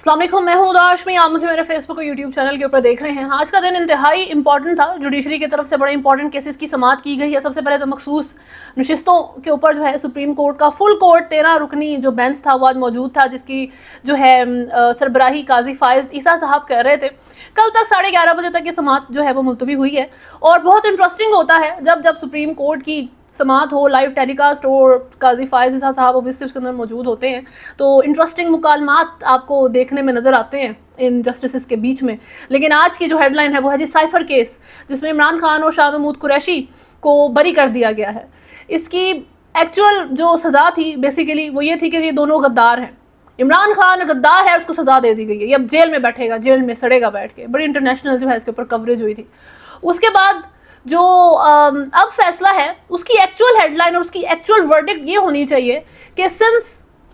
अस्सलाम वालेकुम, मैं हूं दाशमी। आप मुझे मेरे फेसबुक और यूट्यूब चैनल के ऊपर देख रहे हैं। आज का दिन इंतहाई इंपॉर्टेंट था। जुडिशरी की तरफ से बड़े इंपॉर्टेंट केसेस की समाअत की गई है। सबसे पहले तो मखसूस नशिस्तों के ऊपर जो है सुप्रीम कोर्ट का फुल कोर्ट 13 रुकनी जो बेंच था वो आज मौजूद था, जिसकी जो है सरबराही काजी फायज ईसा साहब कर रहे थे। कल तक 11:30 बजे तक ये समाअत जो है वो मुलतवी हुई है और बहुत इंटरेस्टिंग होता है जब सुप्रीम कोर्ट की समाअत हो, लाइव टेलीकास्ट हो, काजी फायज ईसा साहब ऑब्वियसली उसके अंदर मौजूद होते हैं, तो इंटरेस्टिंग मुकालमात आपको देखने में नज़र आते हैं इन जस्टिस के बीच में। लेकिन आज की जो हेडलाइन है वो है जी साइफर केस, जिसमें इमरान खान और शाह महमूद कुरैशी को बरी कर दिया गया है। इसकी एक्चुअल जो सज़ा थी बेसिकली वो ये थी कि ये दोनों गद्दार हैं। इमरान खान गद्दार है, उसको सज़ा दे दी गई है, ये अब जेल में बैठेगा, जेल में सड़ेगा बैठ के। बड़ी इंटरनेशनल जो है इसके ऊपर कवरेज हुई थी। उसके बाद जो अब फैसला है उसकी एक्चुअल हेडलाइन और उसकी एक्चुअल वर्डिक्ट ये होनी चाहिए कि सिंस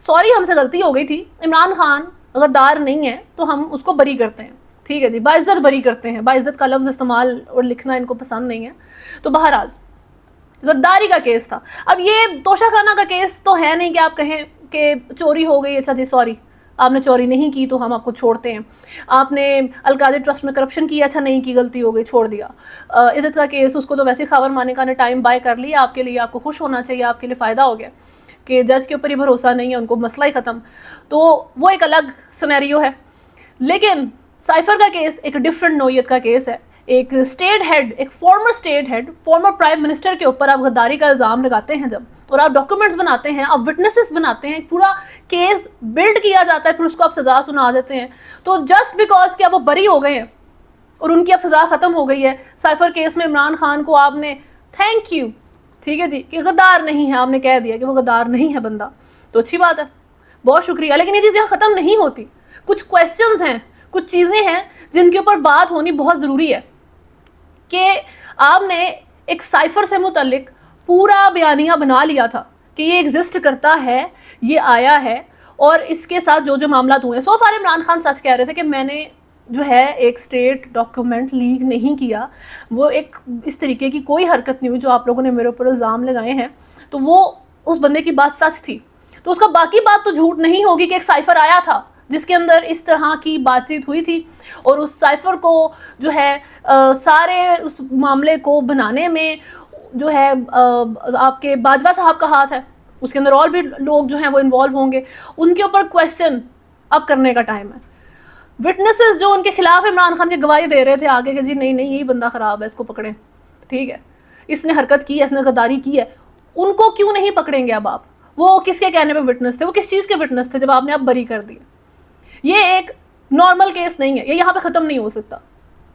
सॉरी हमसे गलती हो गई थी, इमरान खान गद्दार नहीं है तो हम उसको बरी करते हैं। ठीक है जी, बाइज्जत बरी करते हैं। बाइज्जत का लफ्ज़ इस्तेमाल और लिखना इनको पसंद नहीं है। तो बहरहाल गद्दारी का केस था। अब ये तोशाखाना का केस तो है नहीं कि आप कहें कि चोरी हो गई, अच्छा जी सॉरी आपने चोरी नहीं की तो हम आपको छोड़ते हैं। आपने अलकादी ट्रस्ट में करप्शन की, अच्छा नहीं की, गलती हो गई, छोड़ दिया। इज्जत का केस, उसको तो वैसे खबर माने का ने टाइम बाय कर लिया आपके लिए, आपको खुश होना चाहिए, आपके लिए फ़ायदा हो गया कि जज के ऊपर ही भरोसा नहीं है, उनको मसला ही ख़त्म। तो वो एक अलग सिनेरियो है। लेकिन साइफर का केस एक डिफरेंट नोयत का केस है। एक स्टेट हेड, एक farmer state head, former prime minister के ऊपर आप गद्दारी का इल्ज़ाम लगाते हैं जब, और आप डॉक्यूमेंट्स बनाते हैं, आप विटनेसेस बनाते हैं, पूरा केस बिल्ड किया जाता है, फिर उसको आप सज़ा सुना देते हैं। तो जस्ट बिकॉज कि आप वो बरी हो गए हैं और उनकी अब सज़ा ख़त्म हो गई है, साइफर केस में इमरान खान को आपने थैंक यू, ठीक है जी, कि गद्दार नहीं है, आपने कह दिया कि वो गद्दार नहीं है बंदा, तो अच्छी बात है, बहुत शुक्रिया। लेकिन ये चीज़ यहाँ ख़त्म नहीं होती। कुछ क्वेश्चंस हैं, कुछ चीज़ें हैं जिनके ऊपर बात होनी बहुत ज़रूरी है कि आपने एक साइफर से मुतल्लिक पूरा बयानिया बना लिया था कि ये एग्जिस्ट करता है, ये आया है और इसके साथ जो जो मामला हुए हैं। सो फार इमरान खान सच कह रहे थे कि मैंने जो है एक स्टेट डॉक्यूमेंट लीक नहीं किया, वो एक इस तरीके की कोई हरकत नहीं हुई जो आप लोगों ने मेरे ऊपर इल्ज़ाम लगाए हैं। तो वो उस बंदे की बात सच थी, तो उसका बाकी बात तो झूठ नहीं होगी कि एक साइफर आया था जिसके अंदर इस तरह की बातचीत हुई थी और उस साइफर को जो है सारे उस मामले को बनाने में जो है आपके बाजवा साहब का हाथ है, उसके अंदर और भी लोग जो हैं वो इन्वॉल्व होंगे। उनके ऊपर क्वेश्चन अब करने का टाइम है। विटनेसेस जो उनके खिलाफ इमरान खान की गवाही दे रहे थे आगे कि जी नहीं नहीं यही बंदा ख़राब है, इसको पकड़ें, ठीक है, इसने हरकत की है, इसने गद्दारी की है, उनको क्यों नहीं पकड़ेंगे अब आप? वो किसके कहने पर विटनेस थे, वो किस चीज़ के विटनेस थे जब आपने अब बरी कर दिए? ये एक नॉर्मल केस नहीं है, ये यहाँ पे ख़त्म नहीं हो सकता।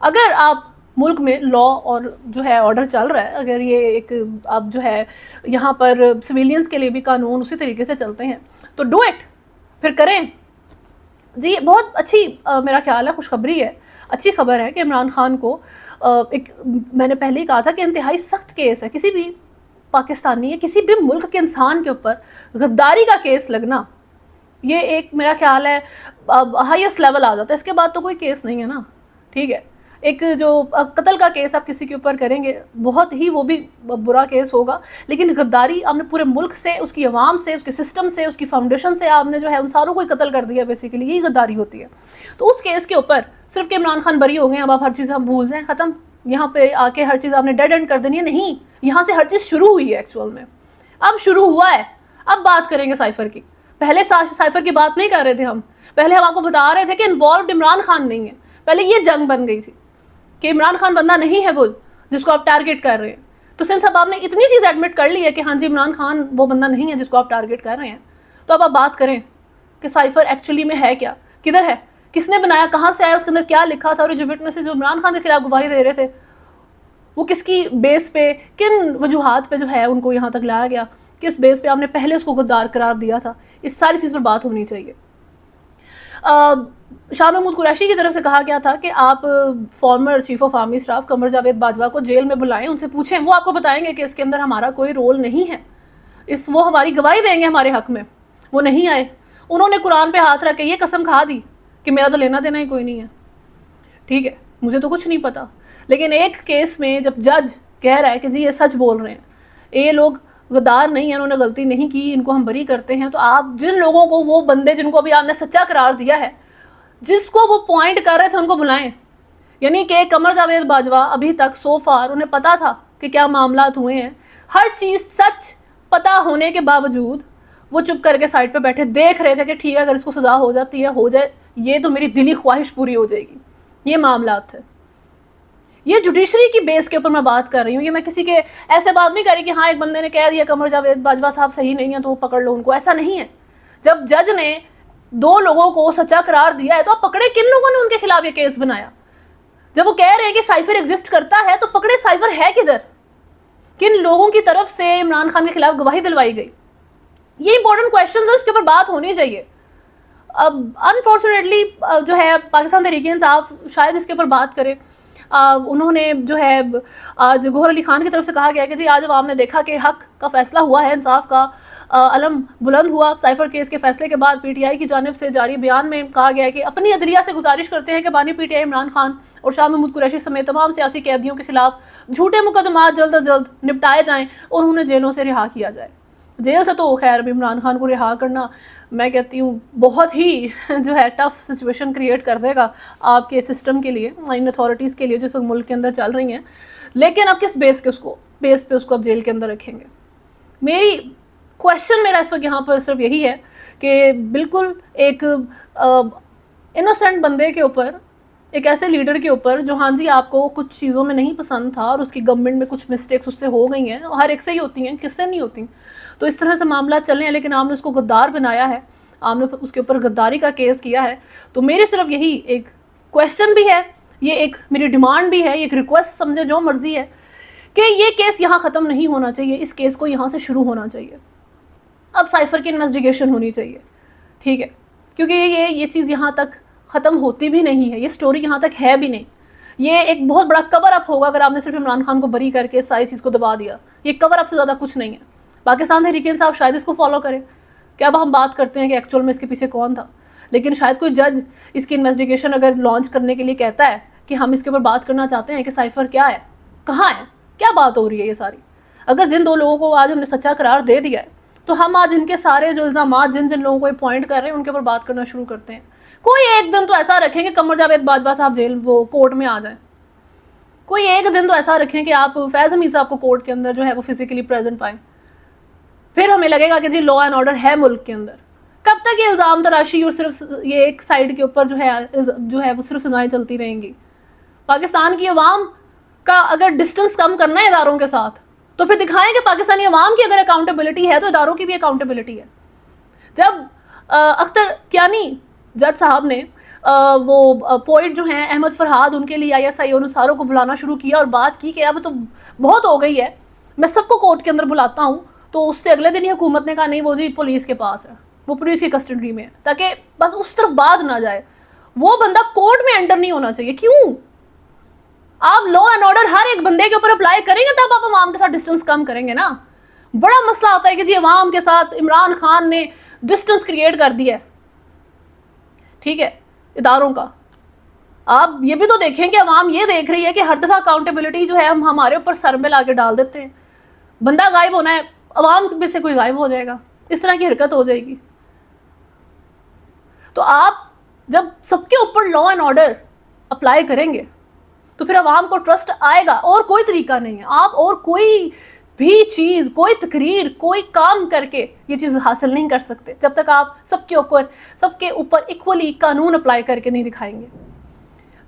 अगर आप मुल्क में लॉ और जो है ऑर्डर चल रहा है, अगर ये एक अब जो है यहाँ पर सिविलियंस के लिए भी कानून उसी तरीके से चलते हैं तो डू इट, फिर करें जी। बहुत अच्छी मेरा ख्याल है, खुशखबरी है, अच्छी खबर है कि इमरान खान को एक, मैंने पहले ही कहा था कि इंतहाई सख्त केस है किसी भी पाकिस्तानी या किसी भी मुल्क के इंसान के ऊपर गद्दारी का केस लगना, ये एक मेरा ख्याल है हाईएस्ट लेवल आ जाता है। इसके बाद तो कोई केस नहीं है ना, ठीक है। एक जो कत्ल का केस आप किसी के ऊपर करेंगे बहुत ही वो भी बुरा केस होगा, लेकिन गद्दारी आपने पूरे मुल्क से, उसकी आवाम से, उसके सिस्टम से, उसकी फाउंडेशन से आपने जो है उन सारों को ही कत्ल कर दिया, बेसिकली यही गद्दारी होती है। तो उस केस के ऊपर सिर्फ कि इमरान खान बरी हो गए, अब आप हर चीज़ हम भूल जाएँ, ख़त्म, यहाँ पे आके हर चीज़ आपने डेड एंड कर देनी है, नहीं, यहाँ से हर चीज़ शुरू हुई है एक्चुअल में, अब शुरू हुआ है। अब बात करेंगे साइफर की। पहले साइफर की बात नहीं कर रहे थे हम, पहले हम आपको बता रहे थे कि इन्वॉल्व इमरान खान नहीं है। पहले ये जंग बन गई थी कि इमरान खान बंदा नहीं है वो जिसको आप टारगेट कर रहे हैं। तो सिंस अब आपने इतनी चीज़ एडमिट कर ली है कि हाँ जी इमरान खान वो बंदा नहीं है जिसको आप टारगेट कर रहे हैं, तो अब आप बात करें कि साइफर एक्चुअली में है क्या, किधर है, किसने बनाया, कहाँ से आया, उसके अंदर क्या लिखा था, और जो विटनेसेस जो इमरान खान के खिलाफ गवाही दे रहे थे वो किसकी बेस पे, किन वजूहात पे जो है उनको यहाँ तक लाया गया, किस बेस पे आपने पहले उसको गद्दार करार दिया था। इस सारी चीज़ पर बात होनी चाहिए। शाह महमूद कुरैशी की तरफ से कहा गया था कि आप former chief of army staff Qamar Javed Bajwa को जेल में बुलाएं, उनसे पूछें, वो आपको बताएंगे कि इसके अंदर हमारा कोई रोल नहीं है, वो हमारी गवाही देंगे हमारे हक में। वो नहीं आए, उन्होंने कुरान पे हाथ रख के ये कसम खा दी कि मेरा तो लेना देना ही कोई नहीं है, ठीक है, मुझे तो कुछ नहीं पता। लेकिन एक केस में जब जज कह रहा है कि जी ये सच बोल रहे हैं, ये लोग गद्दार नहीं है, उन्होंने गलती नहीं की, इनको हम बरी करते हैं, तो आप जिन लोगों को, वो बंदे जिनको अभी आपने सच्चा करार दिया है, जिसको वो पॉइंट कर रहे थे उनको बुलाएं। यानी कि कमर जावेद बाजवा अभी तक सो फार उन्हें पता था कि क्या मामलात हुए हैं, हर चीज़ सच पता होने के बावजूद वो चुप करके साइड पे बैठे देख रहे थे कि ठीक है अगर इसको सज़ा हो जाती है हो जाए, ये तो मेरी दिली ख्वाहिश पूरी हो जाएगी। ये मामलात थे। ये जुडिशरी की बेस के ऊपर मैं बात कर रही हूँ। ये मैं किसी के ऐसे बात नहीं कर रही कि हाँ एक बंदे ने कह दिया कमर जावेद बाजवा साहब सही नहीं है तो वो पकड़ लो उनको, ऐसा नहीं है। जब जज ने 2 लोगों को सच्चा करार दिया है तो आप पकड़े किन लोगों ने उनके खिलाफ ये केस बनाया? जब वो कह रहे हैं कि साइफर एग्जिस्ट करता है तो पकड़े साइफर है किधर? किन लोगों की तरफ से इमरान खान के खिलाफ गवाही दिलवाई गई? ये इंपॉर्टेंट क्वेश्चन है, इसके ऊपर बात होनी चाहिए। अब अनफॉर्चुनेटली जो है पाकिस्तान तहरीक-ए-इंसाफ शायद इसके ऊपर बात करे। उन्होंने जो है आज गौहर अली खान की तरफ से कहा गया कि जी आज अवाम ने देखा कि हक का फैसला हुआ है, इंसाफ का अलम बुलंद हुआ। साइफर केस के फैसले के बाद पीटीआई की जानिब से जारी बयान में कहा गया है कि अपनी अदलिया से गुजारिश करते हैं कि बानी पीटीआई इमरान खान और शाह महमूद कुरैशी समेत तमाम सियासी कैदियों के खिलाफ झूठे मुकदमा जल्द अज जल्द निपटाए जाएं और उन्हें जेलों से रिहा किया जाए। जेल से तो खैर अभी इमरान खान को रिहा करना मैं कहती हूँ बहुत ही जो है टफ सिचुएशन क्रिएट कर देगा आपके सिस्टम के लिए, इन अथॉरिटीज़ के लिए जो इस वक्त मुल्क के अंदर चल रही हैं। लेकिन अब किस बेस पे उसको अब जेल के अंदर रखेंगे? क्वेश्चन मेरा इस वक्त यहाँ पर सिर्फ यही है कि बिल्कुल एक इनोसेंट बंदे के ऊपर, एक ऐसे लीडर के ऊपर जो हाँ जी आपको कुछ चीज़ों में नहीं पसंद था और उसकी गवर्नमेंट में कुछ मिस्टेक्स उससे हो गई हैं, हर एक से ही होती हैं, किससे नहीं होती, तो इस तरह से मामला चल रहे हैं, लेकिन आपने उसको गद्दार बनाया है, आपने उसके ऊपर गद्दारी का केस किया है। तो मेरी सिर्फ यही एक क्वेश्चन भी है, ये एक मेरी डिमांड भी है, एक रिक्वेस्ट समझे जो मर्जी है कि ये केस यहाँ ख़त्म नहीं होना चाहिए, इस केस को यहाँ से शुरू होना चाहिए। अब साइफर की इन्वेस्टिगेशन होनी चाहिए, ठीक है, क्योंकि ये चीज़ यहाँ तक ख़त्म होती भी नहीं है, ये स्टोरी यहाँ तक है भी नहीं। ये एक बहुत बड़ा कवर अप होगा अगर आपने सिर्फ इमरान खान को बरी करके सारी चीज़ को दबा दिया। ये कवर अप से ज़्यादा कुछ नहीं है। पाकिस्तान तहरीक-ए-इंसाफ शायद इसको फॉलो करे कि अब हम बात करते हैं कि एक्चुअल में इसके पीछे कौन था, लेकिन शायद कोई जज इसकी इन्वेस्टिगेशन अगर लॉन्च करने के लिए कहता है कि हम इसके ऊपर बात करना चाहते हैं कि साइफर क्या है, कहाँ है, क्या बात हो रही है ये सारी। अगर जिन 2 लोगों को आज हमने सच्चा करार दे दिया है तो हम आज इनके सारे जो इल्ज़ामात जिन जिन लोगों को पॉइंट कर रहे हैं उनके ऊपर बात करना शुरू करते हैं। कोई एक दिन तो ऐसा रखें कि कमर जावेद बाजवा साहब वो कोर्ट में आ जाएं। कोई एक दिन तो ऐसा रखें कि आप फैज़ हमीद साहब को कोर्ट के अंदर जो है वो फिजिकली प्रेजेंट पाएं, फिर हमें लगेगा कि जी लॉ एंड ऑर्डर है मुल्क के अंदर। कब तक ये इल्ज़ाम तराशी और सिर्फ ये एक साइड के ऊपर जो है वो सिर्फ सजाएं चलती रहेंगी? पाकिस्तान की अवाम का अगर डिस्टेंस कम करना है इदारों के साथ तो फिर दिखाएं कि पाकिस्तानी अवाम की अगर अकाउंटेबिलिटी है तो इदारों की भी अकाउंटेबिलिटी है। जब अख्तर कियानी जज साहब ने वो पोइट जो हैं अहमद फरहाद उनके लिए ISI और सारों को बुलाना शुरू किया और बात की कि अब तो बहुत हो गई है, मैं सबको कोर्ट के अंदर बुलाता हूँ, तो उससे अगले दिन ही हुकूमत ने कहा नहीं वो जी पुलिस के पास है, वो पुलिस की कस्टडी में है, ताकि बस उस तरफ बात ना जाए। वो बंदा कोर्ट में एंटर नहीं होना चाहिए। क्यों? आप लॉ एंड ऑर्डर हर एक बंदे के ऊपर अप्लाई करेंगे तब आप अवाम के साथ डिस्टेंस कम करेंगे ना। बड़ा मसला आता है कि जी अवाम के साथ इमरान खान ने डिस्टेंस क्रिएट कर दिया है, ठीक है, इदारों का। आप ये भी तो देखें कि अवाम ये देख रही है कि हर दफ़ा अकाउंटेबिलिटी जो है हम हमारे ऊपर सर में ला के डाल देते हैं। बंदा गायब होना है, अवाम में से कोई गायब हो जाएगा, इस तरह की हरकत हो जाएगी। तो आप जब सबके ऊपर लॉ एंड ऑर्डर अप्लाई करेंगे तो फिर अवाम को ट्रस्ट आएगा, और कोई तरीका नहीं है। आप और कोई भी चीज़, कोई तकरीर, कोई काम करके ये चीज़ हासिल नहीं कर सकते जब तक आप सबके ऊपर इक्वली कानून अप्लाई करके नहीं दिखाएंगे।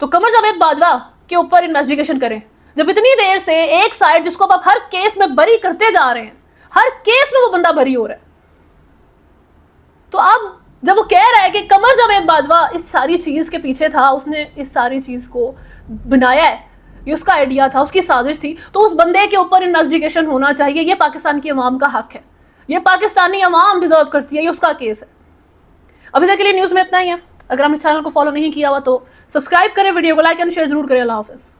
तो कमर जावेद बाजवा के ऊपर इन्वेस्टिगेशन करें। जब इतनी देर से एक साइड जिसको आप हर केस में बरी करते जा रहे हैं, हर केस में वो बंदा बरी हो रहा है, तो अब जब वो कह रहा है कि कमर जावेद बाजवा इस सारी चीज़ के पीछे था, उसने इस सारी चीज़ को बनाया है, ये उसका आइडिया था, उसकी साजिश थी, तो उस बंदे के ऊपर इन्वेस्टिगेशन होना चाहिए। ये पाकिस्तान की अवाम का हक है, ये पाकिस्तानी अवाम डिजर्व करती है, ये उसका केस है। अभी तक के लिए न्यूज़ में इतना ही है। अगर आपने चैनल को फॉलो नहीं किया हुआ तो सब्सक्राइब करें, वीडियो को लाइक एंड शेयर जरूर करें। अल्लाह हाफिज़।